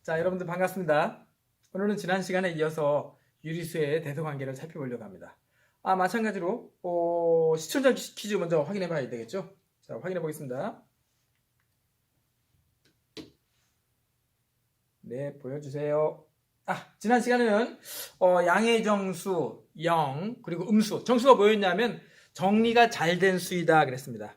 자, 여러분들 반갑습니다. 오늘은 지난 시간에 이어서 유리수의 대소관계를 살펴보려고 합니다. 마찬가지로 시청자 퀴즈 먼저 확인해 봐야 되겠죠? 자, 확인해 보겠습니다. 네, 보여주세요. 지난 시간에는 양의 정수 0, 그리고 음수. 정수가 뭐였냐면 정리가 잘 된 수이다 그랬습니다.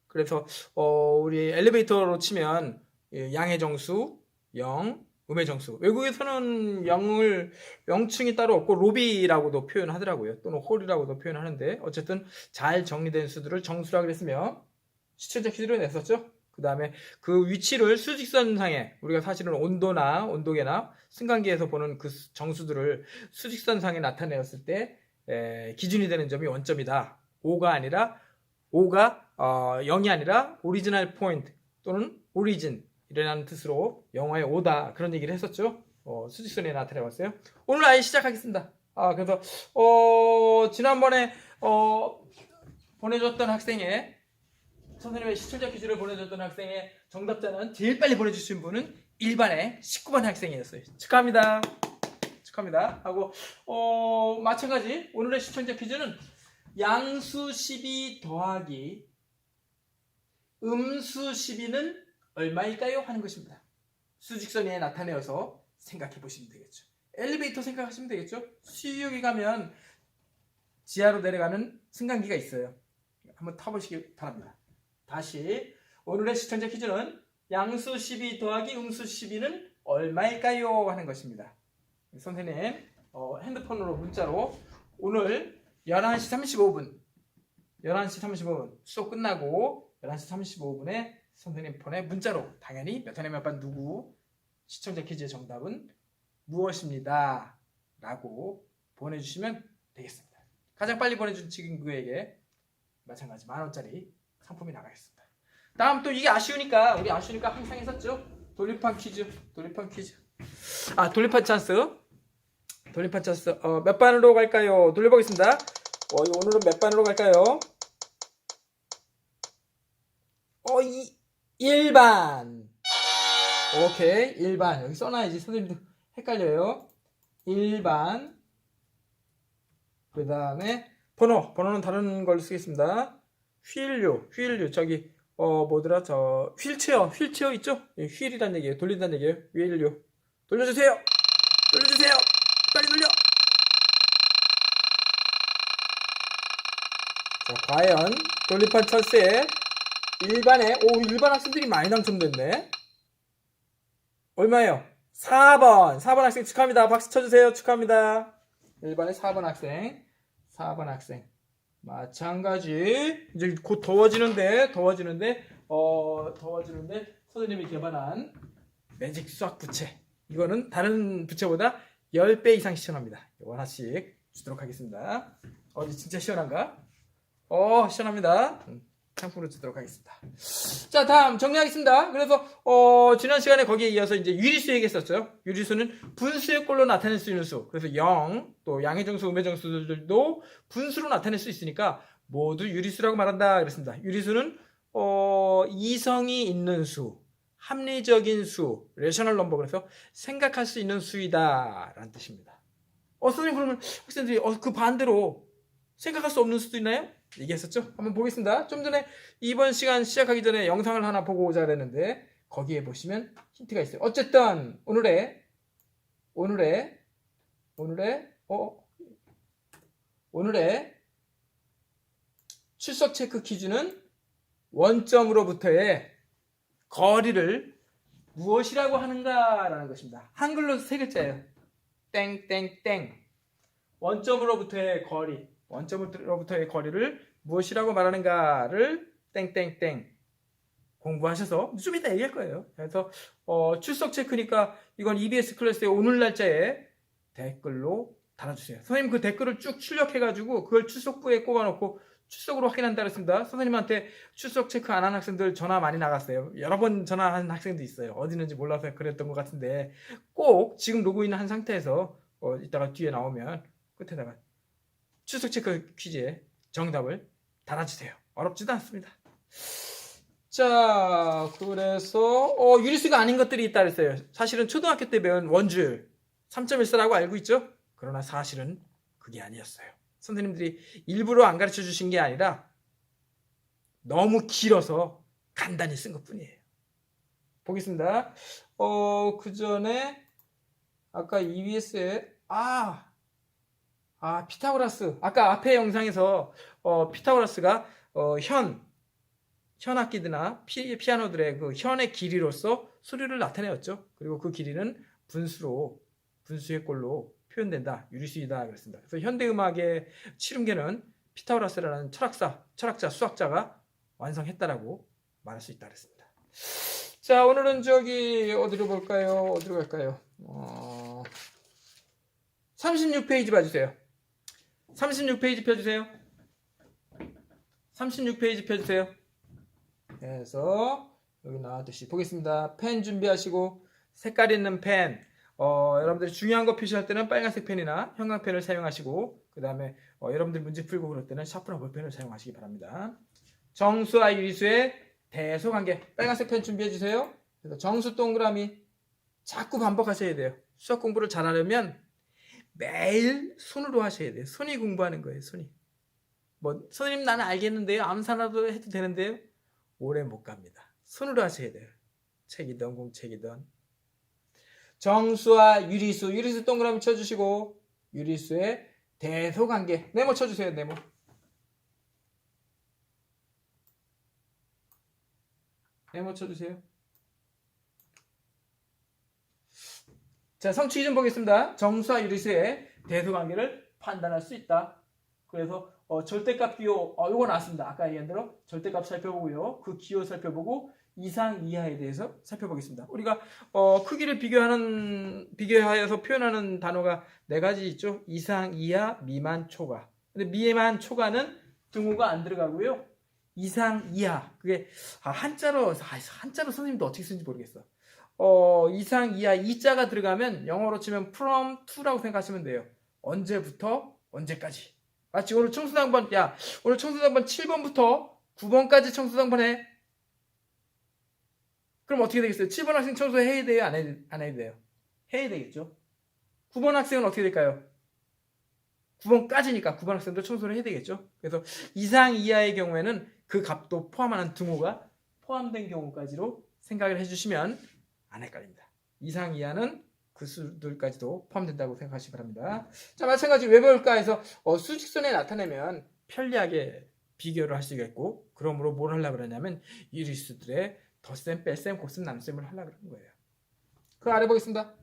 그래서 우리 엘리베이터로 치면 양의 정수 0, 음의 정수. 외국에서는 0층이 따로 없고 로비라고도 표현하더라고요. 또는 홀이라고도 표현하는데 어쨌든 잘 정리된 수들을 정수라 그랬으며 시청자 퀴즈를 냈었죠. 그 다음에 그 위치를 수직선상에 우리가 사실은 온도나 온도계나 승강기에서 보는 그 정수들을 수직선상에 나타내었을 때 기준이 되는 점이 원점이다. 5가 0이 아니라 오리지널 포인트 또는 오리진 이라는 뜻으로 영어의 오다 그런 얘기를 했었죠. 수직선에 나타내봤어요. 오늘 아예 시작하겠습니다. 그래서 지난번에 보내줬던 학생의 선생님의 시청자 퀴즈를 보내줬던 학생의 정답자는 제일 빨리 보내주신 분은 1반의 19번 학생이었어요. 축하합니다. 축하합니다. 하고 마찬가지 오늘의 시청자 퀴즈는 양수 12 더하기 음수 12는 얼마일까요? 하는 것입니다. 수직선에 나타내어서 생각해 보시면 되겠죠. 엘리베이터 생각하시면 되겠죠. 수역에 가면 지하로 내려가는 승강기가 있어요. 한번 타보시기 바랍니다. 다시 오늘의 시청자 퀴즈는 양수 12 더하기 음수 12는 얼마일까요? 하는 것입니다. 선생님 핸드폰으로 문자로 오늘 11시 35분 수업 끝나고 11시 35분에 선생님 폰에 문자로 당연히 몇 학년 몇 반 누구 시청자 퀴즈의 정답은 무엇입니다 라고 보내주시면 되겠습니다. 가장 빨리 보내준 친구에게 마찬가지 만원짜리 상품이 나가겠습니다. 다음 또 이게 아쉬우니까 항상 했었죠. 돌림판 퀴즈 돌림판 찬스 몇 반으로 갈까요? 돌려보겠습니다. 오늘은 몇 반으로 갈까요? 1반. 오케이, 1반. 여기 써놔야지. 선생님도 헷갈려요. 1반. 그 다음에 번호는 다른 걸로 쓰겠습니다. 휠류. 저기 뭐더라? 휠체어 있죠? 휠이란 얘기예요. 돌린다는 얘기예요. 휠류. 돌려주세요. 빨리 돌려. 자, 과연 돌림판 철새 1반 학생들이 많이 당첨됐네. 얼마예요? 4번 학생 축하합니다. 박수 쳐주세요. 축하합니다. 1반의 4번 학생 마찬가지. 이제 곧 더워지는데 선생님이 개발한 매직 수학 부채, 이거는 다른 부채보다 10배 이상 시원합니다. 이거 하나씩 주도록 하겠습니다. 어디 진짜 시원한가? 시원합니다. 상품으로 주도록 하겠습니다. 자, 다음 정리하겠습니다. 그래서 지난 시간에 거기에 이어서 이제 유리수 얘기했었죠. 유리수는 분수의 꼴로 나타낼 수 있는 수. 그래서 0, 또 양의 정수, 음의 정수들도 분수로 나타낼 수 있으니까 모두 유리수라고 말한다 그랬습니다. 유리수는 이성이 있는 수, 합리적인 수, 레셔널 넘버, 그래서 생각할 수 있는 수이다 라는 뜻입니다. 선생님, 그러면 학생들이 그 반대로 생각할 수 없는 수도 있나요? 얘기했었죠? 한번 보겠습니다. 좀 전에 이번 시간 시작하기 전에 영상을 하나 보고 오자 그랬는데 거기에 보시면 힌트가 있어요. 어쨌든 오늘의 출석 체크 퀴즈는 원점으로부터의 거리를 무엇이라고 하는가라는 것입니다. 한글로 3글자예요. 땡땡땡. 원점으로부터의 거리를 무엇이라고 말하는가를 땡땡땡 공부하셔서 좀 이따 얘기할 거예요. 그래서 출석 체크니까 이건 EBS 클래스의 오늘 날짜에 댓글로 달아주세요. 선생님 그 댓글을 쭉 출력해가지고 그걸 출석부에 꼽아놓고 출석으로 확인한다 그랬습니다. 선생님한테 출석 체크 안 한 학생들 전화 많이 나갔어요. 여러 번 전화한 학생도 있어요. 어디 있는지 몰라서 그랬던 것 같은데 꼭 지금 로그인 한 상태에서 이따가 뒤에 나오면 끝에다가 출석 체크 퀴즈의 정답을 달아주세요. 어렵지도 않습니다. 자, 그래서 유리수가 아닌 것들이 있다 그랬어요. 사실은 초등학교 때 배운 원주율 3.14라고 알고 있죠? 그러나 사실은 그게 아니었어요. 선생님들이 일부러 안 가르쳐 주신 게 아니라 너무 길어서 간단히 쓴 것뿐이에요. 보겠습니다. 그 전에 아까 EBS에 피타고라스. 아까 앞에 영상에서 피타고라스가 현악기들이나 피아노들의 그 현의 길이로서 수리를 나타내었죠. 그리고 그 길이는 분수의 꼴로 표현된다. 유리수이다 그랬습니다. 그래서 현대음악의 실험계는 피타고라스라는 철학자, 수학자가 완성했다라고 말할 수 있다 그랬습니다. 자, 오늘은 어디로 볼까요? 어디로 갈까요? 36페이지 봐주세요. 36페이지 펴주세요. 36페이지 펴주세요. 그래서 여기 나왔듯이 보겠습니다. 펜 준비하시고 색깔 있는 펜, 여러분들이 중요한 거 표시할 때는 빨간색 펜이나 형광펜을 사용하시고, 그 다음에 여러분들이 문제 풀고 그럴 때는 샤프나 볼펜을 사용하시기 바랍니다. 정수와 유리수의 대소관계, 빨간색 펜 준비해 주세요. 그래서 정수 동그라미 자꾸 반복하셔야 돼요. 수학 공부를 잘하려면 매일 손으로 하셔야 돼요. 손이 공부하는 거예요. 손이. 선생님 나는 알겠는데요. 암산화도 해도 되는데요. 오래 못 갑니다. 손으로 하셔야 돼요. 책이든 공책이든. 정수와 유리수 동그라미 쳐주시고, 유리수의 대소관계 네모 쳐주세요. 네모 쳐주세요. 자, 성취 좀 보겠습니다. 정수와 유리수의 대소관계를 판단할 수 있다. 그래서 절대값 기호 이거 나왔습니다. 아까 얘기한 대로 절대값 살펴보고요. 그 기호 살펴보고 이상 이하에 대해서 살펴보겠습니다. 우리가 크기를 비교하여서 표현하는 단어가 4가지 있죠. 이상, 이하, 미만, 초과. 근데 미만, 초과는 등호가 안 들어가고요. 이상, 이하. 그게 한자로 선생님도 어떻게 쓰는지 모르겠어. 이상, 이하, 이자가 들어가면 영어로 치면 from to라고 생각하시면 돼요. 언제부터 언제까지. 마치 오늘 청소당번 7번부터 9번까지 청소당번 해. 그럼 어떻게 되겠어요? 7번 학생 청소해야 돼요? 안 해야 돼요? 해야 되겠죠. 9번 학생은 어떻게 될까요? 9번까지니까 9번 학생도 청소를 해야 되겠죠. 그래서 이상 이하의 경우에는 그 값도 포함하는 등호가 포함된 경우까지로 생각을 해주시면 안 헷갈립니다. 이상 이하는 그 수들까지도 포함된다고 생각하시기 바랍니다. 자, 마찬가지 왜 볼까 해서 수직선에 나타내면 편리하게 비교를 할 수가 있고, 그러므로 뭘 하려고 그러냐면 유리수들의 덧셈, 뺄셈, 곱셈, 남셈을 하려고 그러는 거예요. 그 아래 보겠습니다.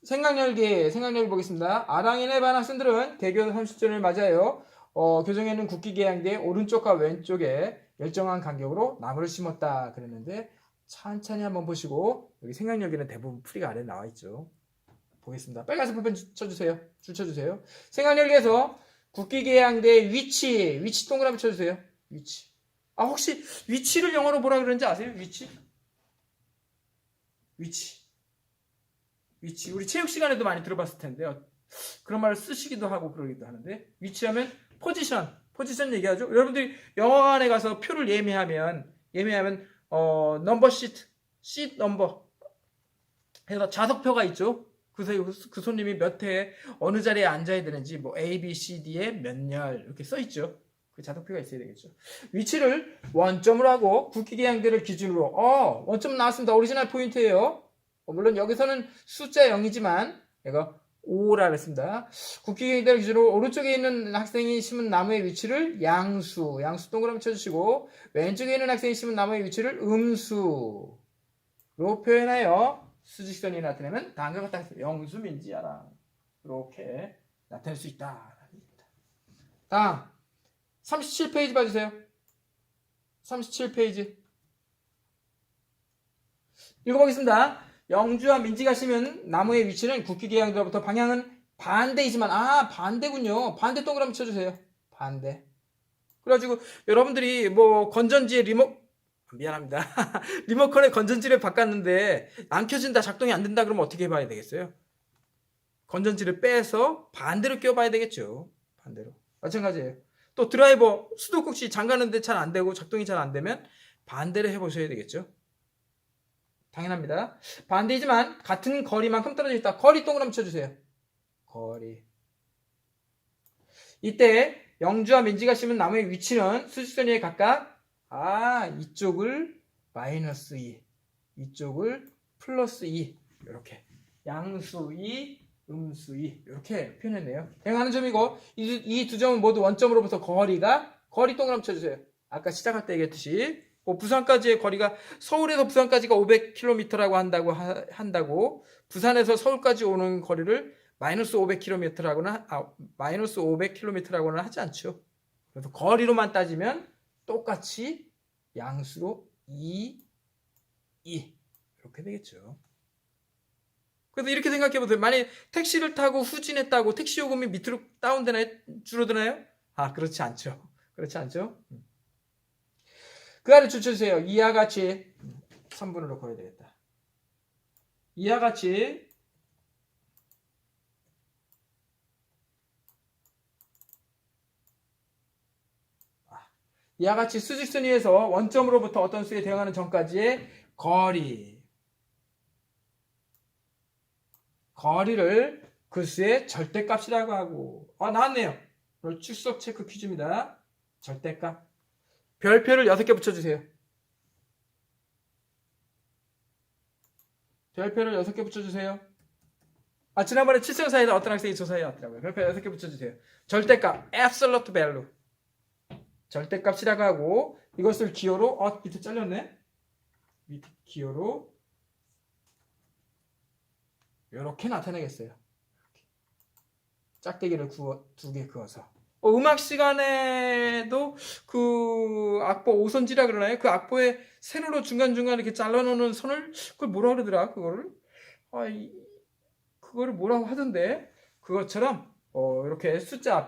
생각열기 보겠습니다. 아랑인의 반 학생들은 개교 30주년을 맞아요. 교정에는 국기 개양대 오른쪽과 왼쪽에 일정한 간격으로 나무를 심었다 그랬는데, 천천히 한번 보시고, 여기 생각열기는 대부분 풀이가 아래에 나와 있죠. 보겠습니다. 빨간색 볼펜 쳐주세요. 줄 쳐주세요. 생각열기에서 국기 개양대 위치 동그라미 쳐주세요. 위치. 혹시 위치를 영어로 뭐라 그러는지 아세요? 위치. 우리 체육 시간에도 많이 들어봤을 텐데요. 그런 말을 쓰시기도 하고 그러기도 하는데, 위치하면 포지션 얘기하죠. 여러분들이 영화관에 가서 표를 예매하면 넘버 시트 넘버 해서 좌석표가 있죠. 그 손님이 몇 회에 어느 자리에 앉아야 되는지 A, B, C, D에 몇 열 이렇게 써 있죠. 그 좌석표가 있어야 되겠죠. 위치를 원점으로 하고 국기 개양대를 기준으로 원점 나왔습니다. 오리지널 포인트예요. 물론 여기서는 숫자 0이지만 얘가 5라 그랬습니다. 국기 개양대를 기준으로 오른쪽에 있는 학생이 심은 나무의 위치를 양수 동그라미 쳐주시고, 왼쪽에 있는 학생이 심은 나무의 위치를 음수로 표현하여 수직선이 나타내면 다음과 같다. 영수민지하라. 이렇게 나타낼 수 있다. 다음 37페이지 봐주세요. 37페이지 읽어보겠습니다. 영주와 민지가 심은 나무의 위치는 국기 개양대로부터 방향은 반대이지만 반대군요. 반대 동그라미 쳐주세요. 반대. 그래가지고 여러분들이 건전지에 미안합니다. 리모컨에 건전지를 바꿨는데 안 켜진다, 작동이 안 된다 그러면 어떻게 해봐야 되겠어요? 건전지를 빼서 반대로 껴봐야 되겠죠. 반대로. 마찬가지예요. 또 드라이버 수도꼭지 잠가는데 잘 안 되고 작동이 잘 안 되면 반대를 해보셔야 되겠죠. 당연합니다. 반대이지만 같은 거리만큼 떨어져 있다. 거리 동그라미 쳐주세요. 거리. 이때 영주와 민지가 심은 나무의 위치는 수직선 위에 각각 이쪽을 마이너스 2, 이쪽을 플러스 2 이렇게 양수 2, 음수 2 이렇게 표현했네요. 행하는 점이고 이 두 점은 모두 원점으로부터 거리 동그라미 쳐주세요. 아까 시작할 때 얘기했듯이 부산까지의 거리가 서울에서 부산까지가 500km라고 한다고 부산에서 서울까지 오는 거리를 마이너스 500km라고는 하지 않죠. 그래서 거리로만 따지면 똑같이 양수로 2 이렇게 되겠죠. 그래서 이렇게 생각해 보세요. 만약에 택시를 타고 후진했다고 택시 요금이 밑으로 다운되나요? 줄어드나요? 그렇지 않죠. 그렇지 않죠. 그 아래 줄쳐주세요. 이와 같이 3분으로 걸어야 되겠다. 이와 같이 수직선 위에서 원점으로부터 어떤 수에 대응하는 점까지의 거리를 그 수의 절대값이라고 하고 나왔네요. 출석 체크 퀴즈입니다. 절대값. 별표를 6개 붙여주세요. 별표를 6개 붙여주세요. 지난번에 칠성사에서 어떤 학생이 조사해 왔더라고요. 별표 6개 붙여주세요. 절대값, absolute value. 절대값이라고 하고 이것을 기호로 밑에 잘렸네. 밑에 기호로 이렇게 나타내겠어요. 짝대기를 2개 그어서. 음악 시간에도 그 악보 5선지라 그러나요? 그 악보에 세로로 중간중간 이렇게 잘라놓는 선을 그걸 뭐라 그러더라? 그거를 뭐라고 하던데 그것처럼 이렇게 숫자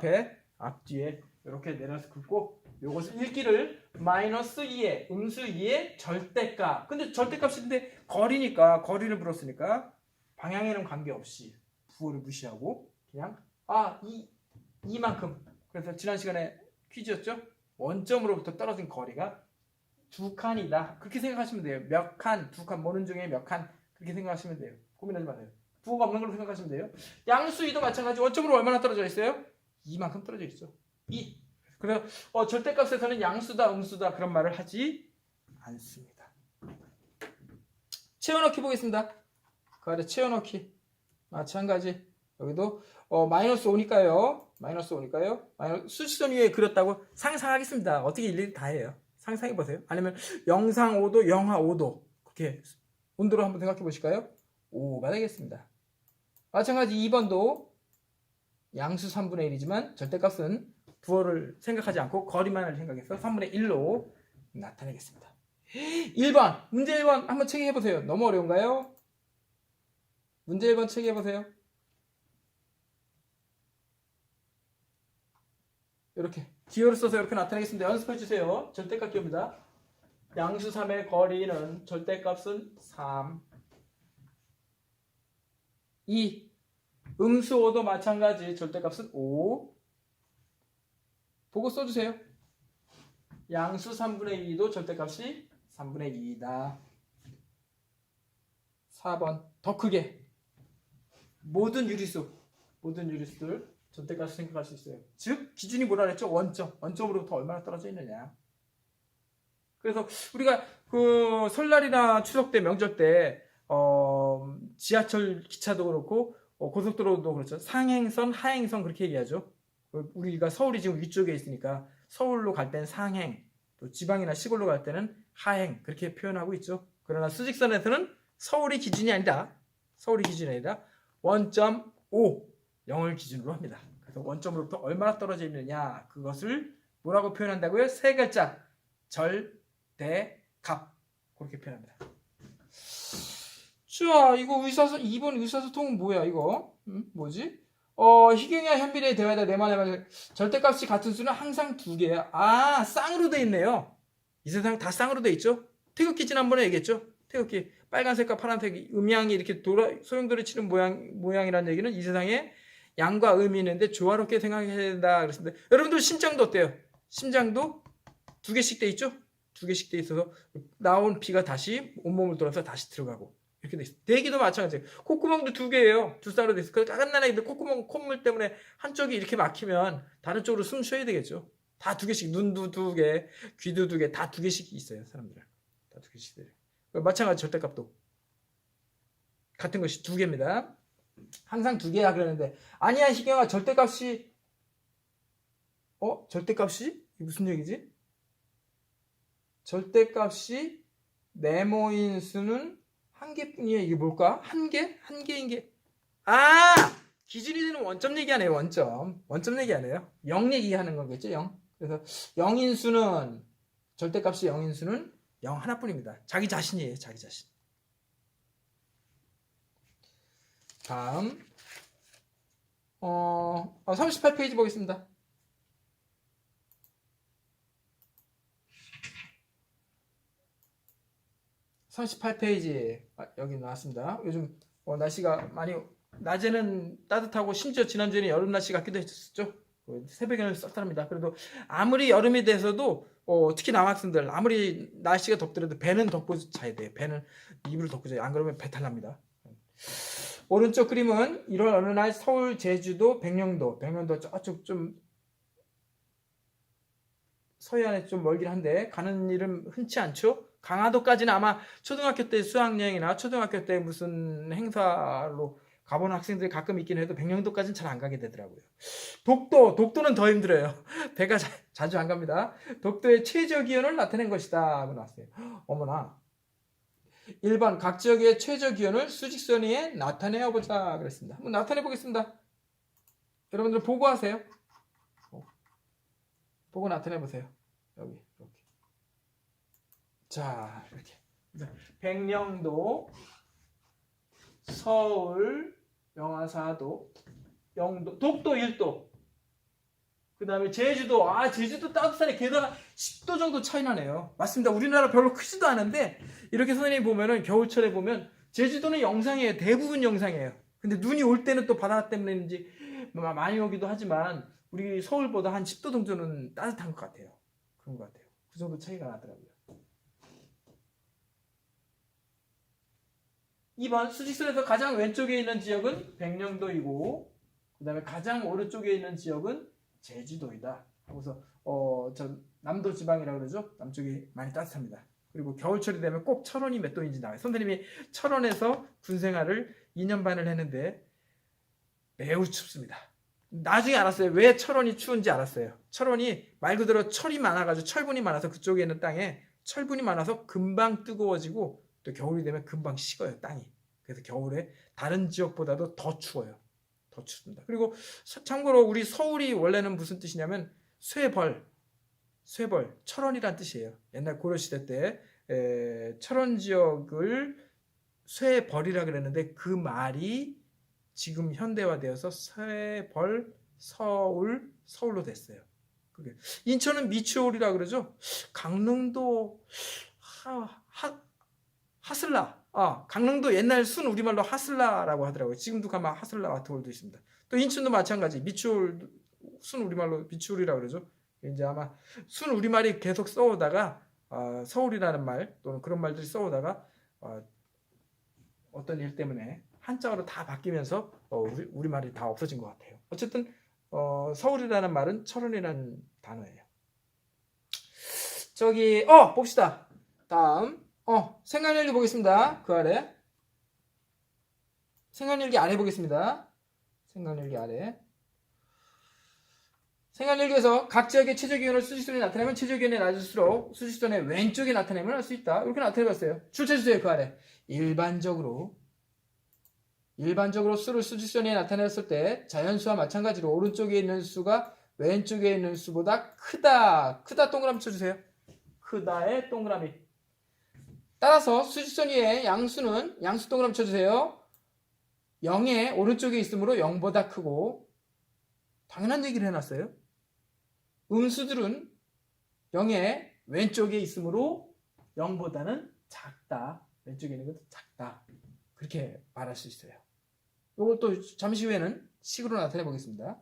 앞뒤에 이렇게 내려서 긋고 요것을 읽기를 마이너스 2의 음수 2의 절대값. 근데 절대값인데 거리니까 거리를 물었으니까 방향에는 관계없이 부호를 무시하고 그냥 이만큼. 그래서 지난 시간에 퀴즈였죠. 원점으로부터 떨어진 거리가 2칸이다. 그렇게 생각하시면 돼요. 몇 칸, 2칸, 모는 중에 몇 칸 그렇게 생각하시면 돼요. 고민하지 마세요. 부호가 없는 걸로 생각하시면 돼요. 양수 2도 마찬가지. 원점으로 얼마나 떨어져 있어요? 이만큼 떨어져 있어. 2. 그래서 절대값에서는 양수다, 음수다 그런 말을 하지 않습니다. 채워넣기 보겠습니다. 그 아래 채워넣기 마찬가지. 여기도 마이너스 5니까요. 수직선 위에 그렸다고 상상하겠습니다. 어떻게 일일이 다 해요. 상상해보세요. 아니면 영상 5도, 영하 5도 그렇게 온도로 한번 생각해 보실까요? 5가 되겠습니다. 마찬가지 2번도 양수 3분의 1이지만 절대값은 부호를 생각하지 않고 거리만을 생각해서 3분의 1로 나타내겠습니다. 1번 문제 1번 한번 체크해보세요. 너무 어려운가요? 문제 1번 체크해보세요. 이렇게 기호를 써서 이렇게 나타내겠습니다. 연습해주세요. 절대값 기호입니다. 양수 3의 거리는 절대값은 3 2 음수 5도 마찬가지 절대값은 5 보고 써주세요. 양수 3분의 2도 절대값이 3분의 2이다. 4번 더 크게 모든 유리수들 절대값을 생각할 수 있어요. 즉 기준이 뭐라 그랬죠? 원점으로부터 얼마나 떨어져 있느냐. 그래서 우리가 그 설날이나 추석 때 명절 때 지하철 기차도 그렇고 고속도로도 그렇죠. 상행선, 하행선 그렇게 얘기하죠. 우리가 서울이 지금 위쪽에 있으니까 서울로 갈 때는 상행, 또 지방이나 시골로 갈 때는 하행 그렇게 표현하고 있죠. 그러나 수직선에서는 서울이 기준이 아니다. 1.5 0을 기준으로 합니다. 그래서 원점으로부터 얼마나 떨어져 있느냐 그것을 뭐라고 표현한다고요? 세 글자 절대값 그렇게 표현합니다. 자, 이거 2번 의사소통은 뭐야 이거? 뭐지? 희경이와 현빈의 대화에다 내 말에 절대값이 같은 수는 항상 2개야. 쌍으로 돼 있네요. 이 세상 다 쌍으로 돼 있죠? 태극기 지난번에 얘기했죠? 태극기 빨간색과 파란색 음양이 이렇게 소용돌이 치는 모양이라는 얘기는 이 세상에 양과 음이 있는데 조화롭게 생각해야 된다 그랬습니다. 여러분들 심장도 어때요? 심장도 2개씩 돼 있죠? 두 개씩 돼 있어서 나온 피가 다시 온몸을 돌아서 다시 들어가고 이렇게 돼 있어요. 대기도 마찬가지예요. 콧구멍도 두 개예요. 두 쌍으로 돼 있어요. 그러니까 갓난아기들 콧구멍, 콧물 때문에 한쪽이 이렇게 막히면 다른 쪽으로 숨 쉬어야 되겠죠. 다 두 개씩, 눈도 두 개, 귀도 두 개, 다 두 개씩 있어요. 사람들은 다 두 개씩 돼요. 마찬가지 절대값도 같은 것이 두 개입니다. 항상 두 개야 그러는데 아니야 희경아 절대값이 절대값이? 이게 무슨 얘기지? 절대값이 네모인 수는 한 개뿐이에요. 이게 뭘까? 한 개? 한 개인 게 기준이 되는 원점 얘기하네요. 원점 얘기하네요. 0 얘기하는 거겠죠. 0. 그래서 0인 수는 절대값이 0인 수는 0 하나뿐입니다. 자기 자신이에요. 자기 자신. 다음 38페이지 보겠습니다. 38페이지 여기 나왔습니다. 요즘 날씨가 많이 낮에는 따뜻하고 심지어 지난주에는 여름 날씨 같기도 했었죠. 새벽에는 쌀쌀합니다. 그래도 아무리 여름이 돼서도 특히 남학생들 아무리 날씨가 덥더라도 배는 덮고 자야 돼요. 배는 이불을 덮고 자요. 안 그러면 배탈 납니다. 오른쪽 그림은 1월 어느 날 서울, 제주도, 백령도 저쪽 좀 서해안에 좀 멀긴 한데 가는 일은 흔치 않죠. 강화도까지는 아마 초등학교 때 수학여행이나 초등학교 때 무슨 행사로 가본 학생들이 가끔 있긴 해도 백령도까지는 잘 안 가게 되더라고요. 독도는 더 힘들어요. 배가 자주 안 갑니다. 독도의 최저 기온을 나타낸 것이다 하고 나왔어요. 어머나. 1번 각 지역의 최저 기온을 수직선 위에 나타내어 보자 그랬습니다. 한번 나타내 보겠습니다. 여러분들 보고 하세요. 보고 나타내 보세요. 여기 이렇게. 자, 이렇게. 백령도, 서울, 영하사도, 영도, 독도 1도. 그 다음에 제주도, 제주도 따뜻하네. 게다가 10도 정도 차이 나네요. 맞습니다. 우리나라 별로 크지도 않은데, 이렇게 선생님이 보면은, 겨울철에 보면, 제주도는 영상이에요. 대부분 영상이에요. 근데 눈이 올 때는 또 바다 때문인지 많이 오기도 하지만, 우리 서울보다 한 10도 정도는 따뜻한 것 같아요. 그런 것 같아요. 그 정도 차이가 나더라고요. 2번 수직선에서 가장 왼쪽에 있는 지역은 백령도이고 그 다음에 가장 오른쪽에 있는 지역은 제주도이다. 하고서 저 남도 지방이라고 그러죠. 남쪽이 많이 따뜻합니다. 그리고 겨울철이 되면 꼭 철원이 몇 도인지 나와요. 선생님이 철원에서 군생활을 2년 반을 했는데 매우 춥습니다. 나중에 알았어요. 왜 철원이 추운지 알았어요. 철원이 말 그대로 철이 많아가지고 철분이 많아서 그쪽에 있는 땅에 철분이 많아서 금방 뜨거워지고 또 겨울이 되면 금방 식어요. 땅이. 그래서 겨울에 다른 지역보다도 더 추워요. 더 춥습니다. 그리고 참고로 우리 서울이 원래는 무슨 뜻이냐면 쇠벌, 철원이란 뜻이에요. 옛날 고려시대 때 철원 지역을 쇠벌이라 그랬는데 그 말이 지금 현대화되어서 쇠벌, 서울로 됐어요. 그게 인천은 미추홀이라 그러죠. 강릉도 하슬라. 강릉도 옛날 순 우리말로 하슬라라고 하더라고요. 지금도 가면 하슬라 와트홀도 있습니다. 또 인천도 마찬가지. 미추홀 순 우리말로 미추홀이라고 그러죠. 이제 아마 순 우리말이 계속 써오다가 서울이라는 말 또는 그런 말들이 써오다가 어떤 일 때문에 한자어로 다 바뀌면서 우리말이 다 없어진 것 같아요. 어쨌든 서울이라는 말은 철원이라는 단어예요. 저기 봅시다. 다음 생활일기 보겠습니다. 그 아래 생활일기 아래 보겠습니다. 생활일기 아래 생활일기에서 각 지역의 최저기온을 수직선에 나타내면 최저기온이 낮을수록 수직선의 왼쪽에 나타내면 할 수 있다. 이렇게 나타내봤어요. 출제주세요. 그 아래 일반적으로 수를 수직선에 나타냈을 때 자연수와 마찬가지로 오른쪽에 있는 수가 왼쪽에 있는 수보다 크다 동그라미 쳐주세요. 크다의 동그라미. 따라서 수직선 위에 양수는 양수 동그라미 쳐주세요. 0의 오른쪽에 있으므로 0보다 크고 당연한 얘기를 해놨어요. 음수들은 0의 왼쪽에 있으므로 0보다는 작다. 왼쪽에 있는 것도 작다. 그렇게 말할 수 있어요. 이걸 또 잠시 후에는 식으로 나타내 보겠습니다.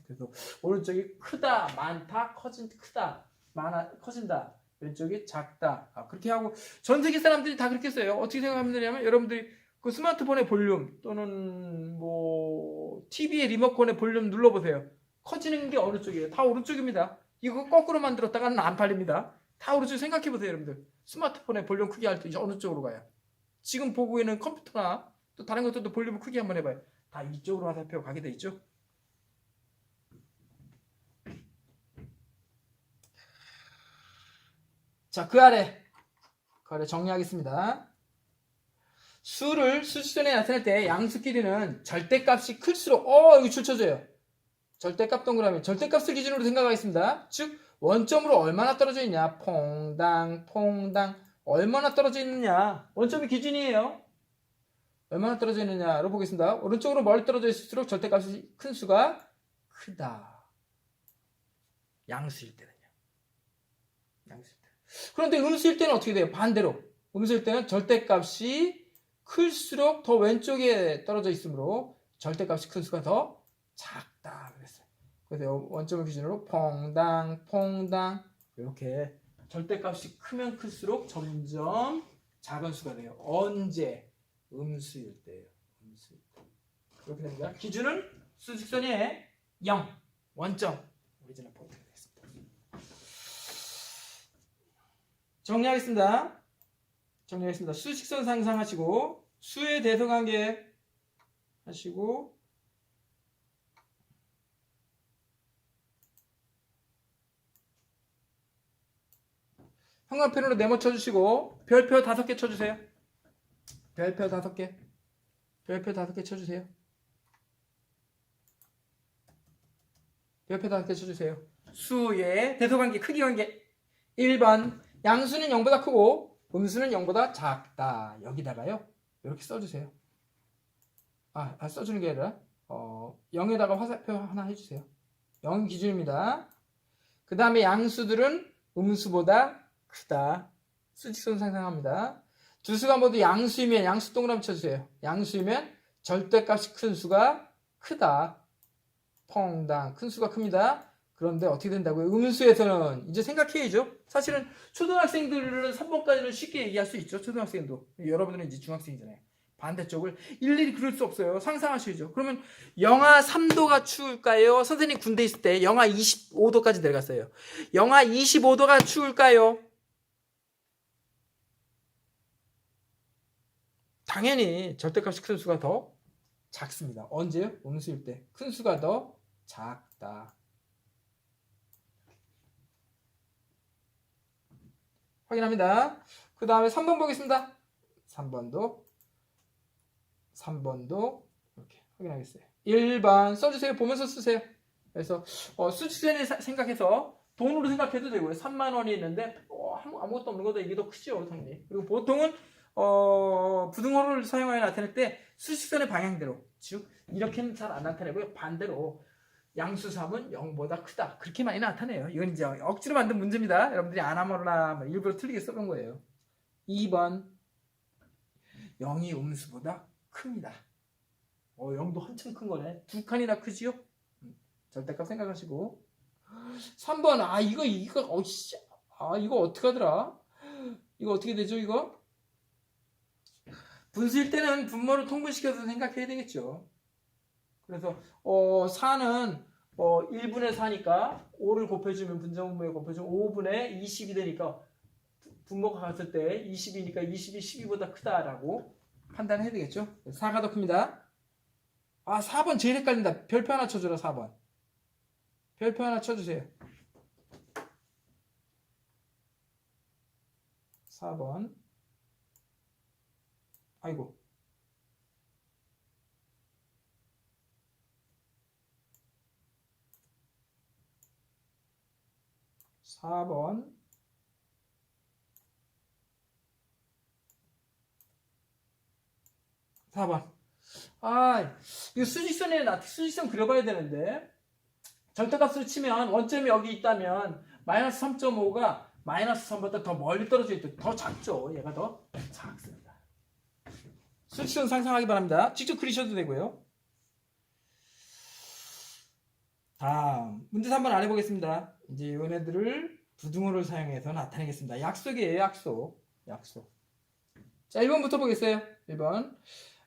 그래서 오른쪽이 크다, 많다, 크다, 많아, 커진다. 왼쪽이 작다. 그렇게 하고 전 세계 사람들이 다 그렇게 써요. 어떻게 생각하면 되냐면 여러분들이 그 스마트폰의 볼륨 또는 뭐 TV의 리모컨의 볼륨 눌러보세요. 커지는 게 어느 쪽이에요? 다 오른쪽입니다. 이거 거꾸로 만들었다가는 안 팔립니다. 다 오른쪽 생각해보세요, 여러분들. 스마트폰의 볼륨 크기 할 때 어느 쪽으로 가요? 지금 보고 있는 컴퓨터나 또 다른 것들도 볼륨 크기 한번 해봐요. 다 이쪽으로 화살표 가게 돼 있죠? 자, 그 아래 정리하겠습니다. 수직선에 나타낼 때 양수 길이는 절대값이 클수록 이거 줄쳐져요. 절대값 동그라미. 절대값을 기준으로 생각하겠습니다. 즉 원점으로 얼마나 떨어져 있냐. 퐁당 얼마나 떨어져 있느냐. 원점이 기준이에요. 얼마나 떨어져 있느냐로 보겠습니다. 오른쪽으로 멀리 떨어져 있을수록 절대값이 큰 수가 크다. 양수일 때는요. 그런데 음수일 때는 어떻게 돼요? 반대로. 음수일 때는 절대값이 클수록 더 왼쪽에 떨어져 있으므로 절대값이 큰 수가 더 작다 그랬어요. 그래서 원점을 기준으로 퐁당 이렇게 절대값이 크면 클수록 점점 작은 수가 돼요. 언제? 음수일 때예요. 음수일 때. 그렇게 됩니다. 기준은 수직선의 0 원점 오리지널 포인트가 되겠습니다. 정리하겠습니다. 수직선 상상하시고 수의 대성관계 하시고 형광펜으로 네모 쳐주시고 별표 5개 쳐주세요. 별표 5개 쳐주세요. 별표 5개 쳐주세요. 수의 대소관계 크기 관계 1번 양수는 0보다 크고 음수는 0보다 작다. 여기다가요 이렇게 써주세요. 써주는 게 아니라 0에다가 화살표 하나 해주세요. 0 기준입니다. 그 다음에 양수들은 음수보다 크다. 수직선 상상합니다. 두 수가 모두 양수이면 양수 동그라미 쳐주세요. 양수이면 절대값이 큰 수가 크다. 퐁당 큰 수가 큽니다. 그런데 어떻게 된다고요? 음수에서는 이제 생각해야죠. 사실은 초등학생들은 3번까지는 쉽게 얘기할 수 있죠. 초등학생도. 여러분들은 이제 중학생이잖아요. 반대쪽을 일일이 그럴 수 없어요. 상상하셔야죠. 그러면 영하 3도가 추울까요? 선생님 군대 있을 때 영하 25도까지 내려갔어요. 영하 25도가 추울까요? 당연히 절대값이 큰 수가 더 작습니다. 언제요? 음수일 때. 큰 수가 더 작다. 확인합니다. 그 다음에 3번 보겠습니다. 3번도 이렇게 확인하겠어요. 1번 써주세요. 보면서 쓰세요. 그래서 수직선을 생각해서 돈으로 생각해도 되고요. 3만 원이 있는데 아무것도 없는 것보다 이게 더 크죠, 당연히. 그리고 보통은 부등호를 사용하여 나타낼 때 수직선의 방향대로, 즉 이렇게는 잘 안 나타내고요. 반대로 양수 3은 0보다 크다. 그렇게 많이 나타내요. 이건 이제 억지로 만든 문제입니다. 여러분들이 안 하면 일부러 틀리게 써본 거예요. 2번 0이 음수보다 큽니다. 0도 한참 큰 거네. 2칸이나 크지요? 절대값 생각하시고 3번 이거 어떡하더라? 이거 어떻게 되죠? 이거? 분수일 때는 분모를 통분시켜서 생각해야 되겠죠. 그래서 4는 1분의 4니까 5를 곱해주면 분자분모에 곱해주면 5분의 20이 되니까 분모가 같을 때 20이니까 20이 12보다 크다라고 판단해야 되겠죠. 4가 더 큽니다. 4번 제일 헷갈린다. 별표 하나 쳐줘라. 4번 별표 하나 쳐주세요. 4번 아이고 4번 이거 수직선 그려봐야 되는데 절대값으로 치면 원점이 여기 있다면 마이너스 3.5가 마이너스 3보다 더 멀리 떨어져 있다. 더 작죠. 얘가 더 작습니다. 수직선 상상하기 바랍니다. 직접 그리셔도 되고요. 다음 문제 3번 안 해보겠습니다. 이제 얘네들을 부등호를 사용해서 나타내겠습니다. 약속이에요, 약속. 약속. 자, 1번부터 보겠어요. 1번.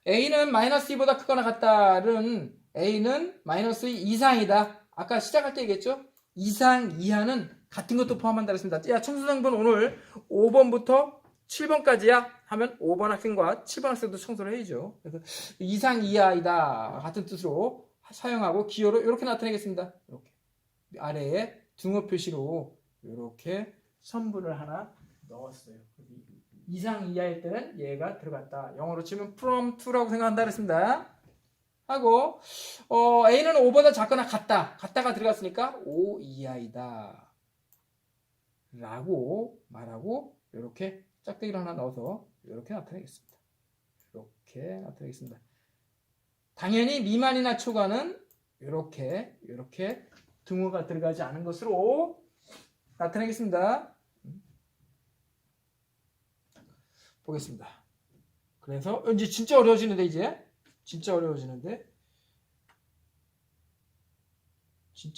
A는 마이너스 2보다 크거나 같다는 A는 마이너스 2 이상이다. 아까 시작할 때 얘기했죠? 이상, 이하는 같은 것도 포함한다 그랬습니다. 야, 청소년분 오늘 5번부터 7번까지야 하면 5번 학생과 7번 학생도 청소를 해야죠. 그래서 이상, 이하이다 같은 뜻으로 사용하고 기호로 이렇게 나타내겠습니다. 이렇게 아래에 등호 표시로 이렇게 선분을 하나 넣었어요. 이상, 이하일 때는 얘가 들어갔다. 영어로 치면 from to라고 생각한다 그랬습니다. 하고 A는 5보다 작거나 같다. 같다가 들어갔으니까 5 이하이다. 라고 말하고 이렇게 짝대기를 하나 넣어서 이렇게 나타내겠습니다. 이렇게 나타내겠습니다. 당연히 미만이나 초과는 이렇게 등호가 들어가지 않은 것으로 나타내겠습니다. 보겠습니다. 그래서 이제 진짜 어려워지는데 진짜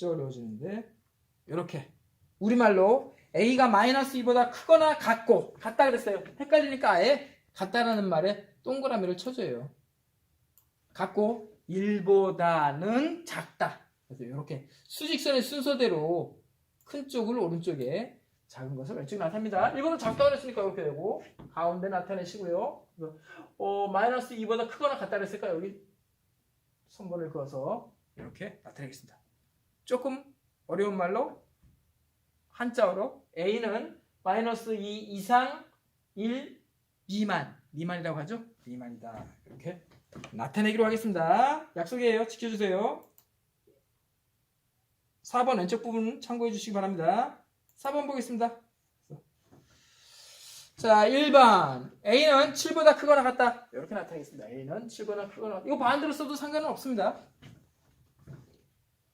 어려워지는데 이렇게 우리말로 A가 마이너스 2보다 크거나 같다 그랬어요. 헷갈리니까 아예 같다라는 말에 동그라미를 쳐줘요. 같고 1보다는 작다. 그래서 이렇게 수직선의 순서대로 큰 쪽을 오른쪽에 작은 것을 왼쪽에 나타냅니다. 1보다 작다 그랬으니까 이렇게 되고 가운데 나타내시고요. 마이너스 2보다 크거나 같다 그랬으니까 여기 선분을 그어서 이렇게 나타내겠습니다. 조금 어려운 말로 한자어로 A는 마이너스 2 이상 1 미만이라고 하죠. 미만이다. 이렇게 나타내기로 하겠습니다. 약속이에요. 지켜주세요. 4번 왼쪽 부분 참고해 주시기 바랍니다. 4번 보겠습니다. 자, 1번 A는 7보다 크거나 같다. 이렇게 나타내겠습니다. A는 7보다 크거나 같다. 이거 반대로 써도 상관은 없습니다.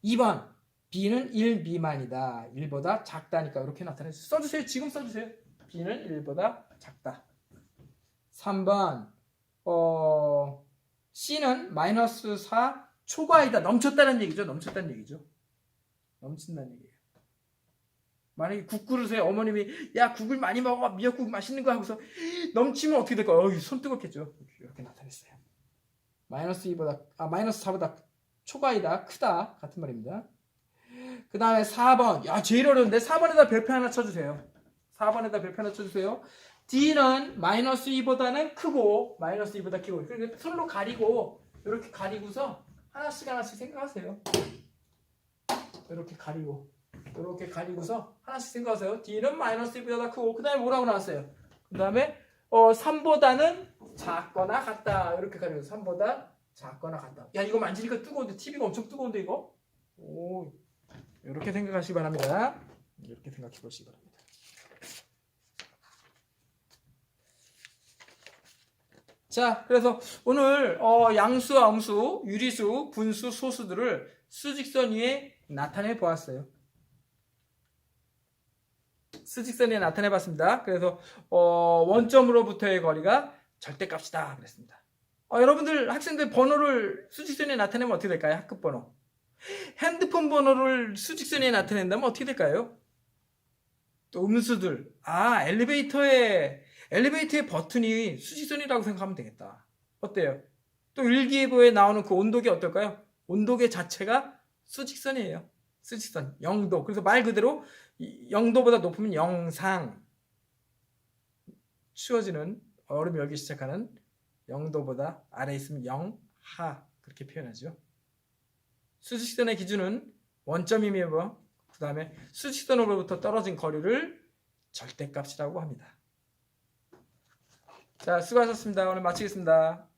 2번 B는 1 미만이다. 1보다 작다니까 이렇게 나타내서 써주세요. 지금 써주세요. B는 1보다 작다. 3번 C는 마이너스 4 초과이다. 넘친다는 얘기죠. 넘친다는 얘기예요. 만약에 국 끓으세요. 어머님이 야 국을 많이 먹어. 미역국 맛있는 거 하고서 넘치면 어떻게 될까요? 손 뜨겁겠죠. 이렇게 나타냈어요. 마이너스 4보다 초과이다. 크다. 같은 말입니다. 그 다음에 4번. 야, 제일 어려운데 4번에다 별표 하나 쳐주세요. 4번에다 별표 하나 쳐주세요. D는 마이너스 2보다는 크고 마이너스 2보다 크고 그러니까 손으로 가리고 이렇게 가리고서 하나씩 생각하세요. 이렇게 가리고서 하나씩 생각하세요. D는 마이너스 2보다 크고 그 다음에 뭐라고 나왔어요? 그 다음에 3보다는 작거나 같다. 이렇게 가리고서 3보다 작거나 같다. 야, 이거 만지니까 뜨거운데 TV가 엄청 뜨거운데 이거? 오, 이렇게 생각하시기 바랍니다. 이렇게 생각해 보시기 바랍니다. 자, 그래서 오늘 양수와 음수, 유리수, 분수, 소수들을 수직선 위에 나타내 보았어요. 수직선에 나타내 봤습니다. 그래서 원점으로부터의 거리가 절대값이다 그랬습니다. 여러분들 학생들 번호를 수직선에 나타내면 어떻게 될까요? 학급 번호. 핸드폰 번호를 수직선에 나타낸다면 어떻게 될까요? 또 음수들. 엘리베이터의 버튼이 수직선이라고 생각하면 되겠다. 어때요? 또 일기예보에 나오는 그 온도계 어떨까요? 온도계 자체가 수직선이에요. 수직선, 0도. 그래서 말 그대로 0도보다 높으면 영상. 추워지는 얼음이 열기 시작하는 0도보다 아래에 있으면 영하. 그렇게 표현하죠. 수직선의 기준은 원점이며 그 다음에 수직선으로부터 떨어진 거리를 절대값이라고 합니다. 자, 수고하셨습니다. 오늘 마치겠습니다.